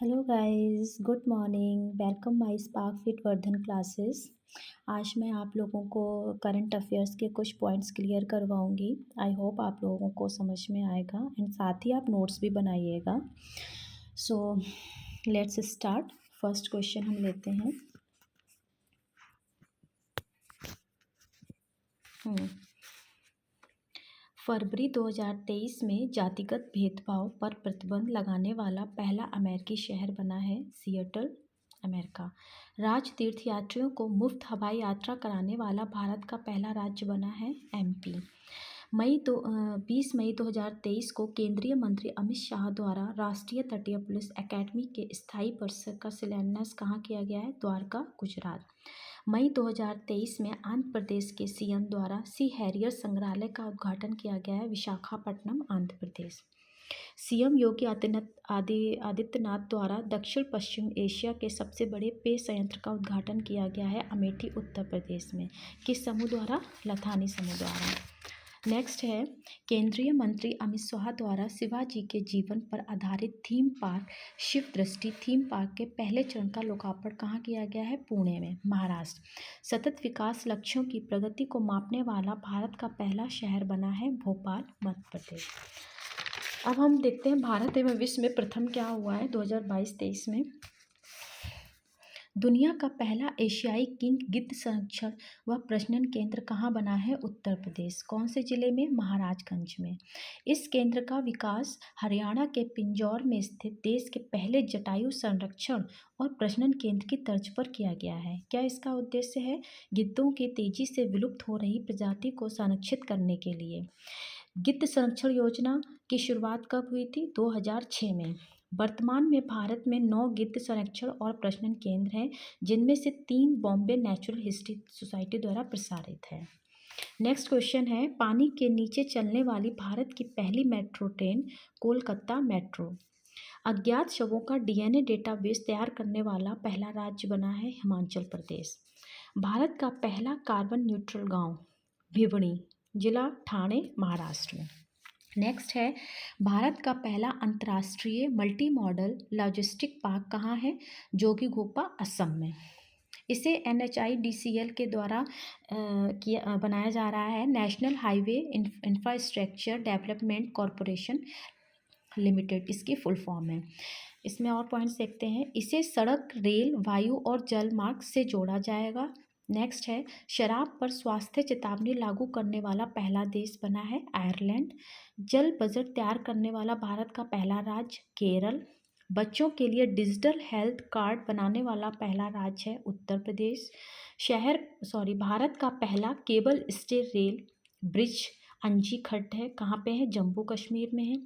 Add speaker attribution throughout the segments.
Speaker 1: Hello guys, good morning. Welcome my spark fit Vardhan classes. आज मैं आप लोगों को करंट अफेयर्स के कुछ पॉइंट्स क्लियर करवाऊंगी। आई होप आप लोगों को समझ में आएगा एंड साथ ही आप नोट्स भी बनाइएगा। So let's start. First question हम लेते हैं। फरवरी 2023 में जातिगत भेदभाव पर प्रतिबंध लगाने वाला पहला अमेरिकी शहर बना है सिएटल, अमेरिका। राज तीर्थयात्रियों को मुफ्त हवाई यात्रा कराने वाला भारत का पहला राज्य बना है एमपी। 20 मई 2023 को केंद्रीय मंत्री अमित शाह द्वारा राष्ट्रीय तटीय पुलिस एकेडमी के स्थायी परिसर का शिलान्यास कहाँ किया गया है? द्वारका, गुजरात। मई 2023 में आंध्र प्रदेश के सीएम द्वारा सी हैरियर संग्रहालय का उद्घाटन किया गया है, विशाखापट्टनम, आंध्र प्रदेश। सीएम योगी आदित्यनाथ द्वारा दक्षिण पश्चिम एशिया के सबसे बड़े पेय संयंत्र का उद्घाटन किया गया है, अमेठी, उत्तर प्रदेश में। किस समूह द्वारा? लथानी समूह द्वारा। नेक्स्ट है, केंद्रीय मंत्री अमित शाह द्वारा शिवाजी के जीवन पर आधारित थीम पार्क शिव दृष्टि थीम पार्क के पहले चरण का लोकार्पण कहाँ किया गया है? पुणे में, महाराष्ट्र। सतत विकास लक्ष्यों की प्रगति को मापने वाला भारत का पहला शहर बना है भोपाल, मध्य प्रदेश। अब हम देखते हैं भारत एवं विश्व में प्रथम क्या हुआ है 2022-23 में। दुनिया का पहला एशियाई किंग गिद्ध संरक्षण व प्रजनन केंद्र कहाँ बना है? उत्तर प्रदेश। कौन से जिले में? महाराजगंज में। इस केंद्र का विकास हरियाणा के पिंजौर में स्थित देश के पहले जटायु संरक्षण और प्रजनन केंद्र की तर्ज पर किया गया है। क्या इसका उद्देश्य है? गिद्धों की तेजी से विलुप्त हो रही प्रजाति को संरक्षित करने के लिए। गिद्ध संरक्षण योजना की शुरुआत कब हुई थी? 2006 में। वर्तमान में भारत में 9 गिद्ध संरक्षण और प्रजनन केंद्र हैं, जिनमें से 3 बॉम्बे नेचुरल हिस्ट्री सोसाइटी द्वारा प्रसारित है। नेक्स्ट क्वेश्चन है, पानी के नीचे चलने वाली भारत की पहली मेट्रो ट्रेन कोलकाता मेट्रो। अज्ञात शवों का डीएनए डेटाबेस तैयार करने वाला पहला राज्य बना है हिमाचल प्रदेश। भारत का पहला कार्बन न्यूट्रल गांव भिवनी, जिला ठाणे, महाराष्ट्र में। नेक्स्ट है, भारत का पहला अंतर्राष्ट्रीय मल्टी मॉडल लॉजिस्टिक पार्क कहाँ है? जोगीघोपा, असम में। इसे NHIDCL के द्वारा बनाया जा रहा है, national highway infrastructure development corporation limited, इसकी फुल फॉर्म है। इसमें और पॉइंट्स देखते हैं। इसे सड़क, रेल, वायु और जल मार्ग से जोड़ा जाएगा। नेक्स्ट है, शराब पर स्वास्थ्य चेतावनी लागू करने वाला पहला देश बना है आयरलैंड। जल बजट तैयार करने वाला भारत का पहला राज्य केरल। बच्चों के लिए डिजिटल हेल्थ कार्ड बनाने वाला पहला राज्य है उत्तर प्रदेश। भारत का पहला केबल स्टे रेल ब्रिज अंजी खड्ड है, कहाँ पे है? जम्मू कश्मीर में है।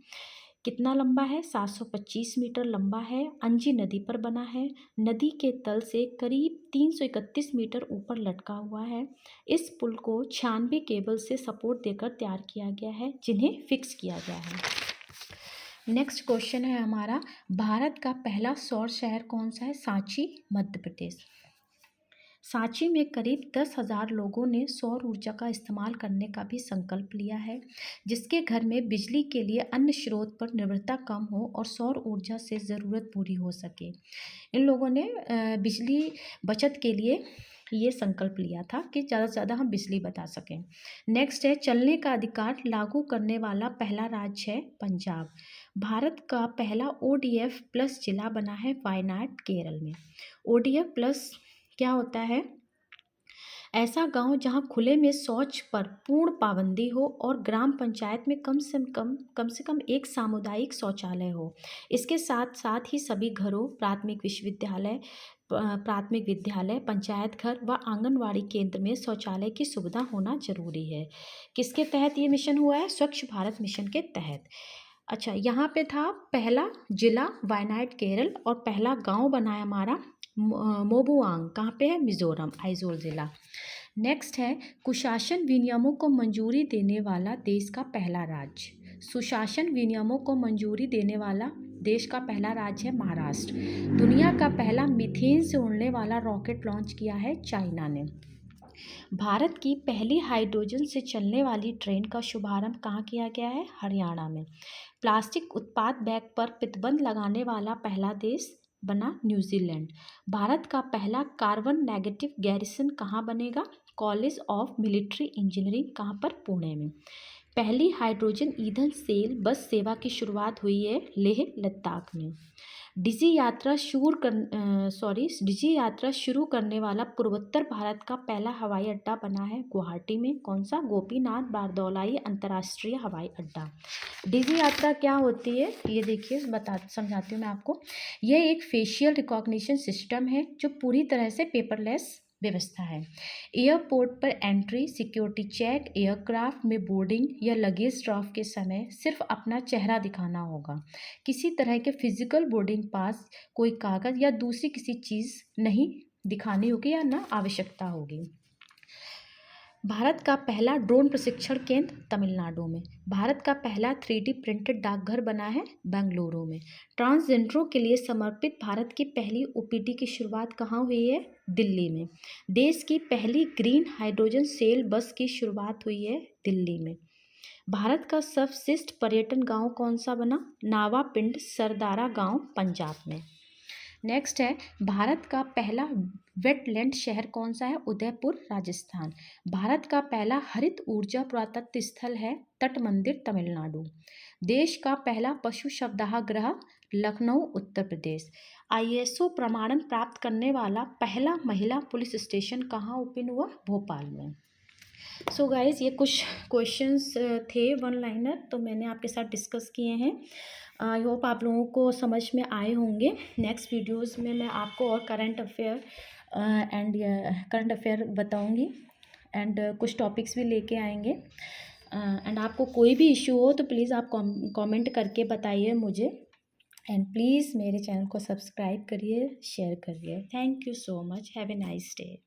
Speaker 1: कितना लंबा है? 725 मीटर लंबा है, अंजी नदी पर बना है। नदी के तल से करीब 331 मीटर ऊपर लटका हुआ है। इस पुल को 96 केबल से सपोर्ट देकर तैयार किया गया है, जिन्हें फिक्स किया गया है। नेक्स्ट क्वेश्चन है हमारा, भारत का पहला सौर शहर कौन सा है? सांची, मध्य प्रदेश। सांची में करीब 10,000 लोगों ने सौर ऊर्जा का इस्तेमाल करने का भी संकल्प लिया है, जिसके घर में बिजली के लिए अन्य स्रोत पर निर्भरता कम हो और सौर ऊर्जा से ज़रूरत पूरी हो सके। इन लोगों ने बिजली बचत के लिए ये संकल्प लिया था कि ज़्यादा से ज़्यादा हम बिजली बचा सकें। नेक्स्ट है, चलने का अधिकार लागू करने वाला पहला राज्य है पंजाब। भारत का पहला ODF प्लस जिला बना है वायनाड, केरल में। ODF प्लस क्या होता है? ऐसा गांव जहां खुले में शौच पर पूर्ण पाबंदी हो और ग्राम पंचायत में कम से कम एक सामुदायिक शौचालय हो। इसके साथ साथ ही सभी घरों, प्राथमिक विद्यालय, पंचायत घर व आंगनवाड़ी केंद्र में शौचालय की सुविधा होना जरूरी है। किसके तहत ये मिशन हुआ है? स्वच्छ भारत मिशन के तहत। अच्छा, यहाँ पे था पहला जिला वायनाड, केरल, और पहला गांव बनाया हमारा मोबुआंग, कहाँ पे है? मिजोरम, आइजोल जिला। नेक्स्ट है, कुशासन विनियमों को मंजूरी देने वाला देश का पहला राज्य। सुशासन विनियमों को मंजूरी देने वाला देश का पहला राज्य है महाराष्ट्र। दुनिया का पहला मीथेन से उड़ने वाला रॉकेट लॉन्च किया है चाइना ने। भारत की पहली हाइड्रोजन से चलने वाली ट्रेन का शुभारंभ कहाँ किया गया है? हरियाणा में। प्लास्टिक उत्पाद बैग पर प्रतिबंध लगाने वाला पहला देश बना न्यूजीलैंड। भारत का पहला कार्बन नेगेटिव गैरिसन कहाँ बनेगा? कॉलेज ऑफ मिलिट्री इंजीनियरिंग कहाँ पर? पुणे में। पहली हाइड्रोजन ईंधन सेल बस सेवा की शुरुआत हुई है लेह लद्दाख में। डिजी यात्रा शुरू करने वाला पूर्वोत्तर भारत का पहला हवाई अड्डा बना है गुवाहाटी में। कौन सा? गोपीनाथ बारदौलाई अंतर्राष्ट्रीय हवाई अड्डा। डिजी यात्रा क्या होती है ये देखिए समझाती हूँ मैं आपको। यह एक फेशियल रिकॉग्निशन सिस्टम है जो पूरी तरह से पेपरलेस व्यवस्था है। एयरपोर्ट पर एंट्री, सिक्योरिटी चेक, एयरक्राफ्ट में बोर्डिंग या लगेज ड्रॉप के समय सिर्फ अपना चेहरा दिखाना होगा। किसी तरह के फिजिकल बोर्डिंग पास, कोई कागज़ या दूसरी किसी चीज़ नहीं दिखानी होगी या ना आवश्यकता होगी। भारत का पहला ड्रोन प्रशिक्षण केंद्र तमिलनाडु में। भारत का पहला 3D प्रिंटेड डाकघर बना है बेंगलुरु में। ट्रांसजेंडरों के लिए समर्पित भारत की पहली OPD की शुरुआत कहाँ हुई है? दिल्ली में। देश की पहली ग्रीन हाइड्रोजन सेल बस की शुरुआत हुई है दिल्ली में। भारत का सर्वश्रेष्ठ पर्यटन गांव कौन सा बना? नावापिंड सरदारा गांव पंजाब में। नेक्स्ट है, भारत का पहला वेटलैंड शहर कौन सा है? उदयपुर राजस्थान। भारत का पहला हरित ऊर्जा पुरातत्व स्थल है तट मंदिर तमिलनाडु। देश का पहला पशु शवदाह गृह लखनऊ उत्तर प्रदेश। ISO प्रमाणन प्राप्त करने वाला पहला महिला पुलिस स्टेशन कहाँ ओपन हुआ? भोपाल में। सो गाइस, ये कुछ क्वेश्चंस थे वन लाइनर, तो मैंने आपके साथ डिस्कस किए हैं। आई होप आप लोगों को समझ में आए होंगे। नेक्स्ट वीडियोस में मैं आपको और करंट अफेयर बताऊंगी एंड कुछ टॉपिक्स भी लेके आएंगे। एंड आपको कोई भी इशू हो तो प्लीज़ आप कमेंट करके बताइए मुझे। एंड प्लीज़ मेरे चैनल को सब्सक्राइब करिए, शेयर करिए। Thank you so much. Have a nice day.